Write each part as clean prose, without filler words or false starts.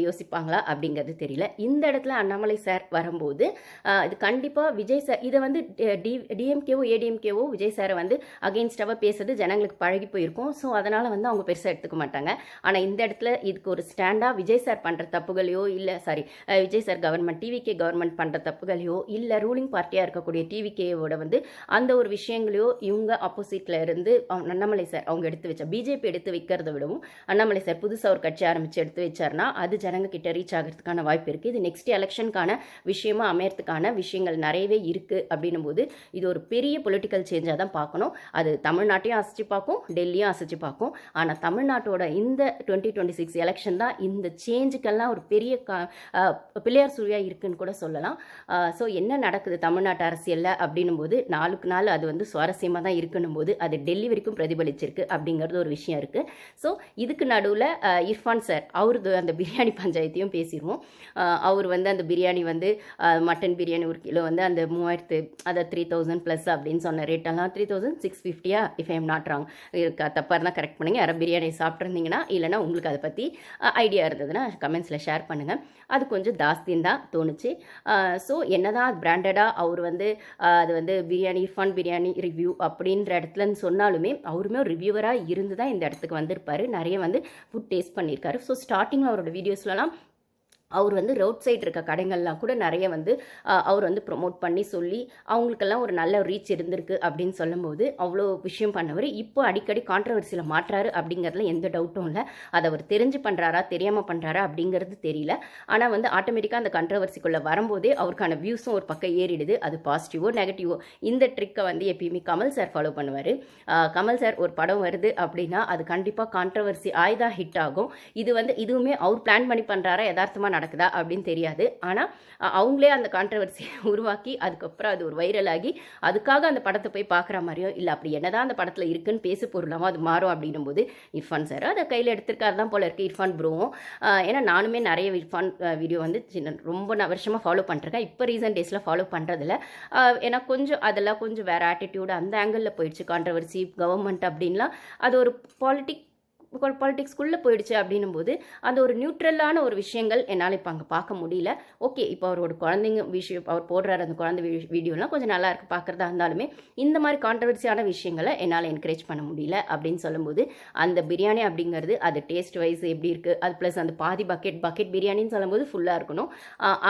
யோசிப்பாங்களா அப்படிங்கிறது தெரியல. இந்த இடத்துல அண்ணாமலை சார் வரும்போது இது கண்டிப்பாக விஜய் சார் இதை வந்து டிஎம்கேவோ ஏடிஎம்கேவோ விஜய் சாரை வந்து அகெயின்ஸ்டாக பேசுறது ஜனங்களுக்கு பழகி போயிருக்கும். ஸோ அதனால் வந்து அவங்க பெருசாக எடுத்துக்க மாட்டாங்க. ஆனால் இந்த இடத்துல இதுக்கு ஒரு ஸ்டாண்டாக விஜய் சார் பண்ணுற தப்புகளையோ இல்லை Vijay sir government TVK government பண்ணுற தப்புகளையோ இல்லை ரூலிங் பார்ட்டியாக இருக்கக்கூடிய டிவிகேவோட வந்து அந்த ஒரு விஷயங்களையோ இவங்க ஆப்போசிட்டில் இருந்து அண்ணாமலை சார் அவங்க எடுத்து வச்சா பிஜேபி எடுத்து வைக்கிறத விடவும் அண்ணாமலை சார் புதுசாக ஒரு கட்சி ஆரம்பித்து எடுத்து வச்சார்னா அது ஜனங்க கிட்ட ரீச் ஆகிறதுக்கான வாய்ப்பு இருக்குது. இது நெக்ஸ்ட் எலெக்ஷனுக்கான விஷயமா அமையறதுக்கான விஷயங்கள் நிறையவே இருக்குது. அப்படின்னும் போது இது ஒரு பெரிய பொலிட்டிக்கல் சேஞ்சாக தான் பார்க்கணும். அது தமிழ்நாட்டையும் அசைச்சு பார்க்கும், டெல்லியும் அசைச்சு பார்க்கும். ஆனால் தமிழ்நாட்டோட இந்த 2026 எலெக்ஷன் தான் இந்த சேஞ்சுக்கெல்லாம் ஒரு பெரிய பிள்ளையார் சுழியாக இருக்குன்னு கூட சொல்லலாம். ஸோ என்ன நடக்குது தமிழ்நாட்டு அரசியலில் அப்படின்னும் போது நாளுக்கு நாள் அது வந்து சுவாரஸ்யமாக தான் இருக்கணும் போது அது டெல்லி வரைக்கும் பிரதிபலிச்சிருக்கு அப்படிங்கிறது ஒரு விஷயம் இருக்குது. ஸோ இதுக்கு நடுவில் இர்ஃபான் சார் அவரது அந்த பிரியாணி பஞ்சாயத்தையும் பேசிடுவோம். அவர் வந்து அந்த பிரியாணி வந்து மட்டன் பிரியாணி ஒரு கிலோ வந்து அந்த 3000 அதை 3000 ப்ளஸ் அப்படின்னு சொன்ன ரேட்டெல்லாம் 3650 if I am not wrong. தப்பாக இருந்தால் கரெக்ட் பண்ணுங்க. யாராவது பிரியாணி சாப்பிட்ருந்தீங்கன்னா இல்லைனா உங்களுக்கு அதை பற்றி ஐடியா இருந்ததுன்னா கமெண்ட்ஸில் ஷேர் பண்ணுங்கள். அது கொஞ்சம் ஜாஸ்தின்னு தான் தோணுச்சு. ஸோ என்னதான் பிராண்டடாக அவர் வந்து அது வந்து பிரியாணி இர்ஃபான் பிரியாணி ரிவ்யூ அப்படின்ற இடத்துலன்னு சொன்னாலுமே அவருமே ஒரு ரிவ்யூவராக இருந்து தான் இந்த இடத்துக்கு வந்திருப்பார். நிறைய வந்து ஃபுட் டேஸ்ட் பண்ணியிருக்காரு. ஸோ ஸ்டார்டிங்கில் அவரோட வீடியோஸ்லாம் அவர் வந்து ரோட் சைடு இருக்க கடைகள்லாம் கூட நிறைய வந்து அவர் வந்து ப்ரொமோட் பண்ணி சொல்லி அவங்களுக்கெல்லாம் ஒரு நல்ல ரீச் இருந்திருக்கு அப்படின்னு சொல்லும்போது அவ்வளோ விஷயம் பண்ணவர். இப்போ அடிக்கடி கான்ட்ரவர்சியில் மாற்றாரு அப்படிங்கிறதுல எந்த டவுட்டும் இல்லை. அதை அவர் தெரிஞ்சு பண்ணுறாரா தெரியாமல் பண்ணுறாரா அப்படிங்கிறது தெரியல. ஆனால் வந்து ஆட்டோமேட்டிக்காக அந்த கான்ட்ரவர்சிக்குள்ளே வரும்போதே அவருக்கான வியூஸும் ஒரு பக்கம் ஏறிடுது. அது பாசிட்டிவோ நெகட்டிவோ. இந்த ட்ரிக்கை வந்து எப்பயுமே கமல் சார் ஃபாலோ பண்ணுவார். கமல் சார் ஒரு படம் வருது அப்படின்னா அது கண்டிப்பாக கான்ட்ரவர்சி ஆய்தான் ஹிட் ஆகும். இது வந்து இதுவுமே அவர் பிளான் பண்ணி பண்ணுறாரா யதார்த்தமாக நடக்குதா அப்படின்னு தெரியாது. ஆனால் அவங்களே அந்த கான்ட்ரவர்சியை உருவாக்கி அதுக்கப்புறம் அது ஒரு வைரல் ஆகி அதுக்காக அந்த படத்தை போய் பார்க்குற மாதிரியோ இல்லை அப்படி என்னதான் அந்த படத்தில் இருக்குன்னு பேசு பொருளாமோ அது மாறும் அப்படின்னும் போது இர்ஃபான் சார் அதை கையில் எடுத்திருக்காரு தான் போல இருக்குது. இர்ஃபான் ப்ரோவும் ஏன்னா நானுமே நிறைய இர்ஃபான் வீடியோ வந்து ரொம்ப வருஷமாக ஃபாலோ பண்ணிருக்கேன். இப்போ ரீசன்ட் டேஸில் ஃபாலோ பண்ணுறதில்ல. ஏன்னா கொஞ்சம் அதெல்லாம் கொஞ்சம் வேறு ஆட்டிடியூடு அந்த ஆங்கிளில் போயிடுச்சு. கான்ட்ரவர்சி கவர்மெண்ட் அப்படின்லாம் அது ஒரு பாலிட்டிக்ஸ்குள்ளே போயிடுச்சு அப்படின்னும் போது அந்த ஒரு நியூட்ரலான ஒரு விஷயங்கள் என்னால் இப்போ அங்கே பார்க்க முடியல. ஓகே இப்போ அவரோட குழந்தைங்க விஷயம் அவர் போடுறாரு அந்த குழந்தை வீடியோலாம் கொஞ்சம் நல்லா இருக்குது பார்க்குறதா இருந்தாலுமே இந்த மாதிரி கான்ட்ரவர்சியான விஷயங்களை என்னால் என்கரேஜ் பண்ண முடியல அப்படின்னு சொல்லும்போது அந்த பிரியாணி அப்படிங்கிறது அது டேஸ்ட் வைஸ் எப்படி இருக்குது அது ப்ளஸ் அந்த பாதி பக்கெட் பிரியாணின்னு சொல்லும்போது ஃபுல்லாக இருக்கணும்.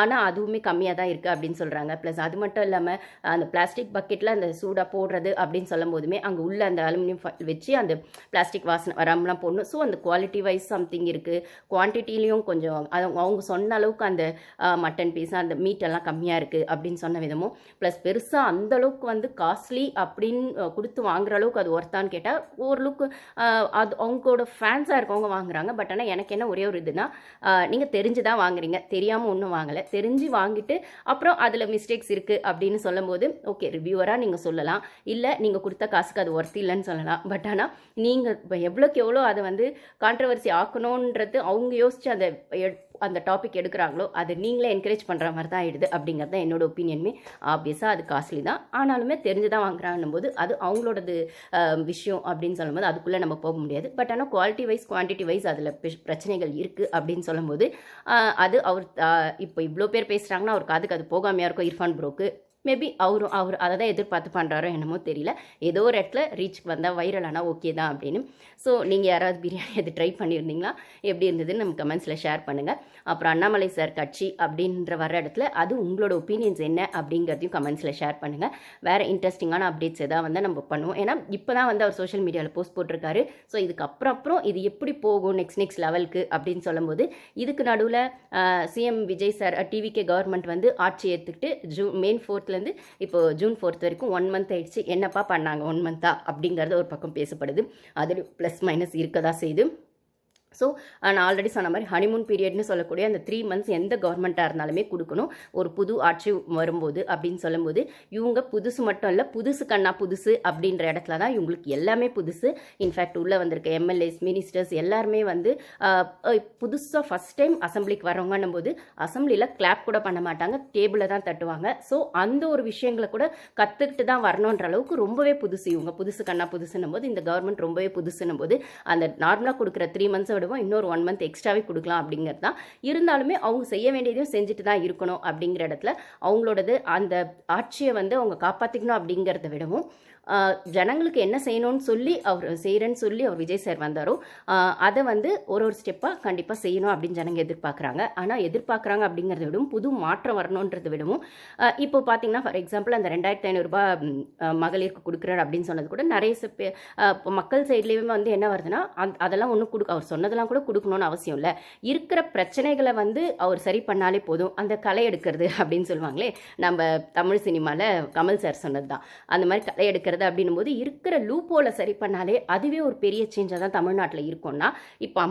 ஆனால் அதுவுமே கம்மியாக தான் இருக்குது அப்படின்னு சொல்கிறாங்க. ப்ளஸ் அது மட்டும் இல்லாமல் அந்த பிளாஸ்டிக் பக்கெட்டில் அந்த சூடாக போடுறது அப்படின்னு சொல்லும் போதுமே அங்கே உள்ள அந்த அலுமினியம் வச்சு அந்த பிளாஸ்டிக் வாசனை வராமலாம் போடணும். ஸோ அந்த குவாலிட்டி வைஸ் சம்திங் இருக்குது. குவான்டிட்டிலையும் கொஞ்சம் அவங்க சொன்ன அளவுக்கு அந்த மட்டன் பீஸ் அந்த மீட் எல்லாம் கம்மியாக இருக்குது அப்படின்னு சொன்ன விதமும் ப்ளஸ் பெருசாக அந்த அளவுக்கு வந்து காஸ்ட்லி அப்படின்னு கொடுத்து வாங்குற அளவுக்கு அது ஒர்த்தான்னு கேட்டால் ஓரளவுக்கு அது அவங்களோட ஃபேன்ஸாக இருக்கவங்க வாங்குறாங்க. பட் ஆனால் எனக்கு என்ன ஒரே ஒரு இதுனா நீங்கள் தெரிஞ்சு தான் வாங்குறீங்க, தெரியாமல் ஒன்றும் வாங்கலை. தெரிஞ்சு வாங்கிட்டு அப்புறம் அதில் மிஸ்டேக்ஸ் இருக்குது அப்படின்னு சொல்லும்போது ஓகே ரிவ்யூவராக நீங்கள் சொல்லலாம், இல்லை நீங்கள் கொடுத்த காசுக்கு அது ஒர்த் இல்லைன்னு சொல்லலாம். பட் ஆனால் நீங்கள் இப்போ எவ்வளோக்கு எவ்வளோ அதை வந்து கான்ட்ரவர்சி ஆக்கணுன்றது அவங்க யோசிச்சு அந்த டாபிக் எடுக்கிறாங்களோ அதை நீங்களே என்கரேஜ் பண்ணுற மாதிரி தான் ஆயிடுது அப்படிங்கிறது தான் என்னோட ஒப்பீனியனுமே. ஆப்வியஸாக அது காஸ்ட்லி தான், ஆனாலுமே தெரிஞ்சு தான் வாங்குறாங்கன்னும் போது அது அவங்களோடது விஷயம் அப்படின்னு சொல்லும்போது அதுக்குள்ளே நம்ம போக முடியாது. பட் ஆனால் குவாலிட்டி வைஸ் குவான்டிட்டி வைஸ் அதில் பிரச்சனைகள் இருக்குது அப்படின்னு சொல்லும்போது அது அவர் இப்போ இவ்வளோ பேர் பேசுகிறாங்கன்னா அவருக்கு அது போகாமையாக இருக்கும். இர்ஃபான் ப்ரோக்கு மேபி அவர் அதை தான் எதிர்பார்த்து பண்ணுறாரோ என்னமோ தெரியல. ஏதோ ஒரு இடத்துல ரீச்சுக்கு வந்தால் வைரல் ஆனால் ஓகே தான் அப்படின்னு. ஸோ நீங்கள் யாராவது பிரியாணி அது ட்ரை பண்ணியிருந்தீங்களா எப்படி இருந்ததுன்னு நம்ம கமெண்ட்ஸில் ஷேர் பண்ணுங்கள். அப்புறம் அண்ணாமலை சார் கட்சி அப்படின்ற வர இடத்துல அது உங்களோட ஒப்பீனியன்ஸ் என்ன அப்படிங்கிறதையும் கமெண்ட்ஸில் ஷேர் பண்ணுங்கள். வேறு இன்ட்ரெஸ்டிங்கான அப்டேட்ஸ் எதாவது வந்து நம்ம பண்ணுவோம். ஏன்னா இப்போ தான் வந்து அவர் சோஷியல் மீடியாவில் போஸ்ட் போட்டிருக்காரு. ஸோ இதுக்கப்புறம் இது எப்படி போகும் நெக்ஸ்ட் லெவலுக்கு அப்படின்னு சொல்லும்போது இதுக்கு நடுவில் CM Vijay sir TVK government வந்து ஆட்சி ஏற்றுக்கிட்டு மெயின் 4th இப்போ ஜூன் 4th வரைக்கும் 1 month ஆயிடுச்சு. என்னப்பா பண்ணாங்க 1 month அப்படிங்கிறது ஒரு பக்கம் பேசப்படுது. அதில் ப்ளஸ் மைனஸ் இருக்கதான் செய்யுது. ஸோ நான் ஆல்ரெடி சொன்ன மாதிரி ஹனிமூன் பீரியட்னு சொல்லக்கூடிய அந்த 3 months எந்த கவர்மெண்ட்டாக இருந்தாலுமே கொடுக்கணும் ஒரு புது ஆட்சி வரும்போது அப்படின்னு சொல்லும்போது இவங்க புதுசு மட்டும் இல்லை புதுசு புதுசு அப்படின்ற இடத்துல தான் இவங்களுக்கு எல்லாமே புதுசு. இன்ஃபேக்ட் உள்ளே வந்திருக்க எம்எல்ஏஸ் மினிஸ்டர்ஸ் எல்லாருமே வந்து புதுசாக ஃபஸ்ட் டைம் அசம்பிளிக்கு வரவங்கன்னும் போது அசம்பிளியில் கிளாப் கூட பண்ண மாட்டாங்க, டேபிளில் தான் தட்டுவாங்க. ஸோ அந்த ஒரு விஷயங்களை கூட கற்றுக்கிட்டு தான் வரணுன்ற அளவுக்கு ரொம்பவே புதுசு. இவங்க புதுசுன்னும் போது இந்த கவர்மெண்ட் ரொம்பவே புதுசுன்னும் போது அந்த நார்மலாக கொடுக்குற 3 months விடுவோம், இன்னொரு 1 மந்த் எக்ஸ்ட்ராவே கொடுக்கலாம் அப்படிங்கிறது தான். இருந்தாலுமே அவங்க செய்ய வேண்டியதையும் செஞ்சுட்டு தான் இருக்கணும் அப்படிங்கிற இடத்துல அவங்களோடது அந்த ஆட்சியை வந்து அவங்க காப்பாற்றிக்கணும் அப்படிங்கிறத விடவும் ஜனங்களுக்கு என்ன செய்யணும்னு சொல்லி அவர் செய்கிறேன்னு சொல்லி அவர் விஜய் சார் வந்தாரோ அதை வந்து ஒரு ஸ்டெப்பாக கண்டிப்பாக செய்யணும் அப்படின்னு ஜனங்க எதிர்பார்க்குறாங்க. ஆனால் எதிர்பார்க்குறாங்க அப்படிங்கிறத விடவும் புது மாற்றம் வரணுன்றதை விடவும் இப்போ பார்த்தீங்கன்னா ஃபார் எக்ஸாம்பிள் அந்த 2500 ரூபாய் மகளிருக்கு கொடுக்குறாரு அப்படின்னு சொன்னது கூட நிறைய மக்கள் சைட்லேயுமே வந்து என்ன வருதுன்னா அதெல்லாம் ஒன்றும் அவர் சொன்னதெல்லாம் கூட கொடுக்கணும்னு அவசியம் இல்லை. இருக்கிற பிரச்சனைகளை வந்து அவர் சரி பண்ணாலே போதும். அந்த களை எடுக்கிறது அப்படின்னு சொல்லுவாங்களே, நம்ம தமிழ் சினிமாவில் கமல் சார் சொன்னது தான். அந்த மாதிரி களை எடுக்கிறது அப்படின்னும் போது இருக்கிற லூப்போல சரி பண்ணாலே அதுவே ஒரு பெரிய சேஞ்சாக தான் தமிழ்நாட்டில் இருக்கும்னா, இப்போ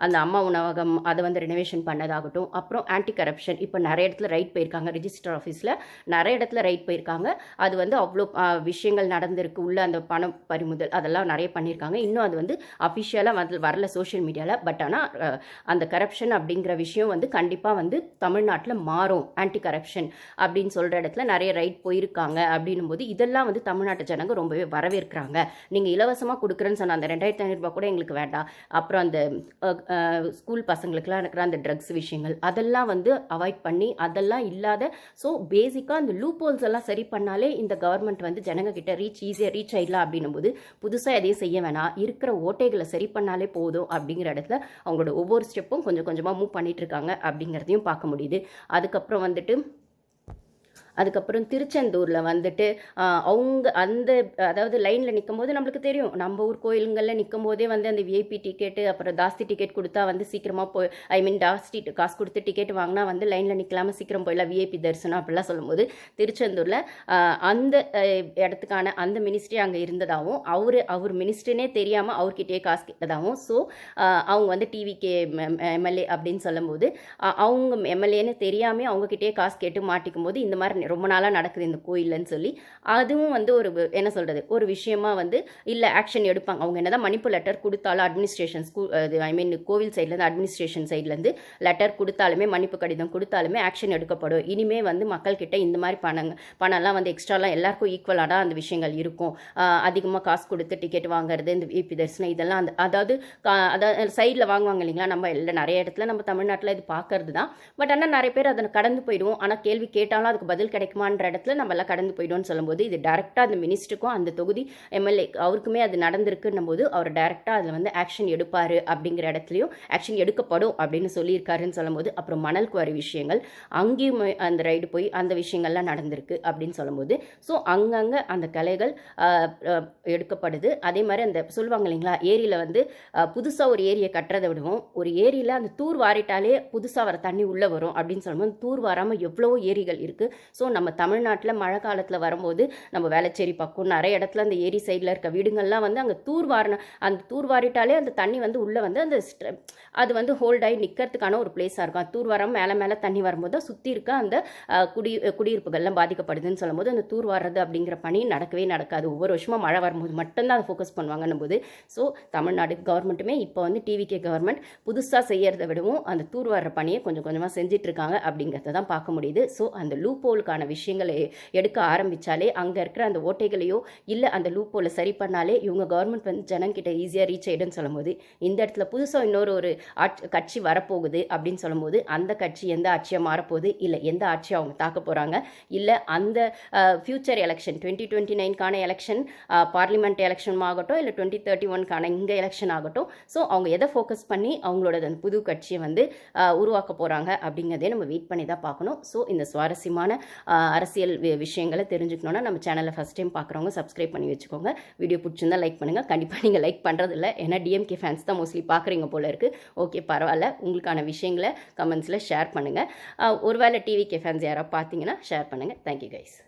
அந்த அம்மா உணவகம் அதை வந்து ரெனோவேஷன் பண்ணதாகட்டும், அப்புறம் ஆன்டி கரப்ஷன் இப்போ நிறைய இடத்துல ரைட் போயிருக்காங்க, ரிஜிஸ்டர் ஆஃபீஸில் நிறைய இடத்துல ரைட் போயிருக்காங்க. அது வந்து அவ்வளோ விஷயங்கள் நடந்திருக்கு, உள்ள அந்த பணம் பறிமுதல் அதெல்லாம் நிறைய பண்ணியிருக்காங்க. இன்னும் அது வந்து அஃபிஷியலாக வரல சோஷியல் மீடியாவில். பட் ஆனால் அந்த கரப்ஷன் அப்படிங்கிற விஷயம் வந்து கண்டிப்பாக வந்து தமிழ்நாட்டில் மாறும். ஆன்டி கரப்ஷன் அப்படின்னு சொல்கிற இடத்துல நிறைய ரைட் போயிருக்காங்க அப்படின்னும் போது இதெல்லாம் வந்து தமிழ்நாட்டு ஜனங்க ரொம்பவே வரவேற்கிறாங்க. நீங்கள் இலவசமாக கொடுக்குறேன்னு சொன்ன அந்த 2500 ரூபாய் கூட எங்களுக்கு வேண்டாம். அப்புறம் அந்த ஸ்கூல் பசங்களுக்குலாம் இருக்கிற அந்த ட்ரக்ஸ் விஷயங்கள் அதெல்லாம் வந்து அவாய்ட் பண்ணி அதெல்லாம் இல்லாத ஸோ பேசிக்காக அந்த லூப் ஹோல்ஸ் எல்லாம் சரி பண்ணாலே இந்த கவர்மெண்ட் வந்து ஜனங்க கிட்ட ஈஸியாக ரீச் ஆகிடலாம் அப்படின்னும் போது புதுசாக எதையும் செய்ய வேணாம், இருக்கிற ஓட்டைகளை சரி பண்ணாலே போதும் அப்படிங்கிற இடத்துல அவங்களோட ஒவ்வொரு ஸ்டெப்பும் கொஞ்சம் கொஞ்சமாக மூவ் பண்ணிட்டு இருக்காங்க அப்படிங்கிறதையும் பார்க்க முடியுது. அதுக்கப்புறம் திருச்செந்தூரில் வந்துட்டு அவங்க அதாவது லைனில் நிற்கும் போது நம்மளுக்கு தெரியும், நம்ம ஊர் கோயிலுங்களில் நிற்கும் போதே வந்து அந்த விஐபி டிக்கெட்டு அப்புறம் ஜாஸ்தி டிக்கெட் கொடுத்தா வந்து சீக்கிரமாக ஜாஸ்தி காசு கொடுத்து டிக்கெட் வாங்கினா வந்து லைனில் நிற்கலாமல் சீக்கிரம் போயிடலாம், விஐபி தரிசனம் அப்படிலாம் சொல்லும்போது திருச்செந்தூரில் அந்த இடத்துக்கான அந்த மினிஸ்ட்ரி அங்கே இருந்ததாகவும் அவர் மினிஸ்ட்ரினே தெரியாமல் அவர்கிட்டயே காசு கேட்டதாகவும் ஸோ அவங்க வந்து டிவிகே எம்எல்ஏ அப்படின்னு சொல்லும்போது அவங்க எம்எல்ஏன்னு தெரியாமல் அவங்ககிட்டயே காசு கேட்டு மாட்டிக்கும் போது இந்த மாதிரி ரொம்ப நாளாக நடக்குது இந்த கோயில்னு சொல்லி அதுவும் வந்து ஒரு என்ன சொல்கிறது ஒரு விஷயமா வந்து இல்லை ஆக்ஷன் எடுப்பாங்க. அவங்க என்னதான் மன்னிப்பு லெட்டர் கொடுத்தாலும் அட்மினிஸ்ட்ரேஷன் கோவில் சைட்லேருந்து அட்மினிஸ்ட்ரேஷன் சைட்லேருந்து லெட்டர் கொடுத்தாலுமே மன்னிப்பு கடிதம் கொடுத்தாலுமே ஆக்ஷன் எடுக்கப்படும். இனிமே வந்து மக்கள்கிட்ட இந்த மாதிரி பணம்லாம் வந்து எக்ஸ்ட்ராலாம் எல்லாருக்கும் ஈக்குவலாக அந்த விஷயங்கள் இருக்கும். அதிகமாக காசு கொடுத்து டிக்கெட் வாங்குறது இந்த விஐபி தரிசனம் இதெல்லாம் அதாவது சைடில் வாங்குவாங்க இல்லைங்களா, நம்ம இல்லை நிறைய இடத்துல நம்ம தமிழ்நாட்டில் இது பார்க்கறது தான். பட் ஆனால் நிறைய பேர் அதை கடந்து போயிடுவோம். ஆனால் கேள்வி கேட்டாலும் அதுக்கு பதில் கிடைக்குமான்ற இடத்துல நம்ம எல்லாம் கடந்து போயிடும்னு சொல்லும்போது இது டைரெக்டாக அந்த மினிஸ்டருக்கும் அந்த தொகுதி எம்எல்ஏ அவருக்குமே அது நடந்திருக்குன்னும் போது அவர் டைரெக்டாக அதில் வந்து ஆக்ஷன் எடுப்பார் அப்படிங்கிற இடத்துலையும் ஆக்ஷன் எடுக்கப்படும் அப்படின்னு சொல்லியிருக்காருன்னு சொல்லும்போது அப்புறம் மணல் குவாரி விஷயங்கள் அங்கேயும் அந்த ரைடு போய் அந்த விஷயங்கள்லாம் நடந்திருக்கு அப்படின்னு சொல்லும்போது ஸோ அங்கங்கே அந்த கலைகள் எடுக்கப்படுது. அதே மாதிரி அந்த சொல்லுவாங்க இல்லைங்களா, ஏரியில் வந்து புதுசாக ஒரு ஏரியை கட்டுறதை விடுவோம், ஒரு ஏரியில் அந்த தூர் வாரிட்டாலே புதுசாக வர தண்ணி உள்ளே வரும் அப்படின்னு சொல்லும்போது தூர் வாராமல் எவ்வளவோ ஏரிகள் இருக்குது. ஸோ நம்ம தமிழ்நாட்டில் மழை காலத்தில் வரும்போது நம்ம வேளச்சேரி பக்கம் நிறைய இடத்துல அந்த ஏரி சைடில் இருக்க வீடுங்கள்லாம் வந்து அங்கே அந்த தூர் வாரிட்டாலே அந்த தண்ணி வந்து உள்ளே வந்து அந்த அது வந்து ஹோல்ட் ஆகி நிற்கிறதுக்கான ஒரு பிளேஸாக இருக்கும். தூர் வாரம் மேலே தண்ணி வரும்போது தான் சுற்றி இருக்க அந்த குடியிருப்புகள்லாம் பாதிக்கப்படுதுன்னு சொல்லும்போது அந்த தூர் வாடுறது அப்படிங்கிற பணி நடக்கவே நடக்காது. ஒவ்வொரு வருஷமாக மழை வரும்போது மட்டும்தான் அதை ஃபோக்கஸ் பண்ணுவாங்கன்னும் போது ஸோ தமிழ்நாடு கவர்மெண்ட்டுமே இப்போ வந்து டிவிகே கவர்மெண்ட் புதுசாக செய்யறதை விடவும் அந்த தூர் வாடுற பணியை கொஞ்சம் கொஞ்சமாக செஞ்சுட்டு இருக்காங்க அப்படிங்கிறத தான் பார்க்க முடியுது. ஸோ அந்த லூப் ஹோலுக்கான விஷயங்களை எடுக்க ஆரம்பித்தாலே அங்கே இருக்கிற அந்த ஓட்டைகளையோ இல்லை அந்த லூப் ஹோலை சரி பண்ணாலே இவங்க கவர்மெண்ட் வந்து ஜனங்கிட்ட ஈஸியாக ரீச் ஆகிடுன்னு சொல்லும்போது இந்த இடத்துல புதுசாக இன்னொரு கட்சி வரப்போகுது அப்படின்னு சொல்லும்போது அந்த கட்சி எந்த ஆட்சியாக மாறப்போகுது, இல்லை எந்த ஆட்சியை அவங்க தாக்க போகிறாங்க, இல்லை அந்த ஃபியூச்சர் எலெக்ஷன் 2029க்கான எலெக்ஷன் பார்லிமெண்ட் எலெக்ஷன் ஆகட்டும் இல்லை 2031க்கான இங்கே எலெக்ஷன் ஆகட்டும் ஸோ அவங்க எதை ஃபோக்கஸ் பண்ணி அவங்களோட அந்த புது கட்சியை வந்து உருவாக்க போகிறாங்க அப்படிங்கிறதே நம்ம வெயிட் பண்ணி தான் பார்க்கணும். ஸோ இந்த சுவாரஸ்யமான அரசியல் விஷயங்களை தெரிஞ்சுக்கணுன்னா நம்ம சேனலை ஃபஸ்ட் டைம் பார்க்குறவங்க சப்ஸ்கிரைப் பண்ணி வச்சுக்கோங்க. வீடியோ பிடிச்சிருந்தா லைக் பண்ணுங்கள். கண்டிப்பாக நீங்கள் லைக் பண்ணுறதில்ல, ஏன்னா டிஎம்கே ஃபேன்ஸ் தான் மோஸ்ட்லி பார்க்குறீங்க போல இருக்குது. ஓகே பரவாயில்ல, உங்களுக்கான விஷயங்களை கமெண்ட்ஸில் ஷேர் பண்ணுங்கள். ஒருவேளை டிவிகே ஃபேன்ஸ் யாராவது பார்த்தீங்கன்னா ஷேர் பண்ணுங்கள். Thank you guys.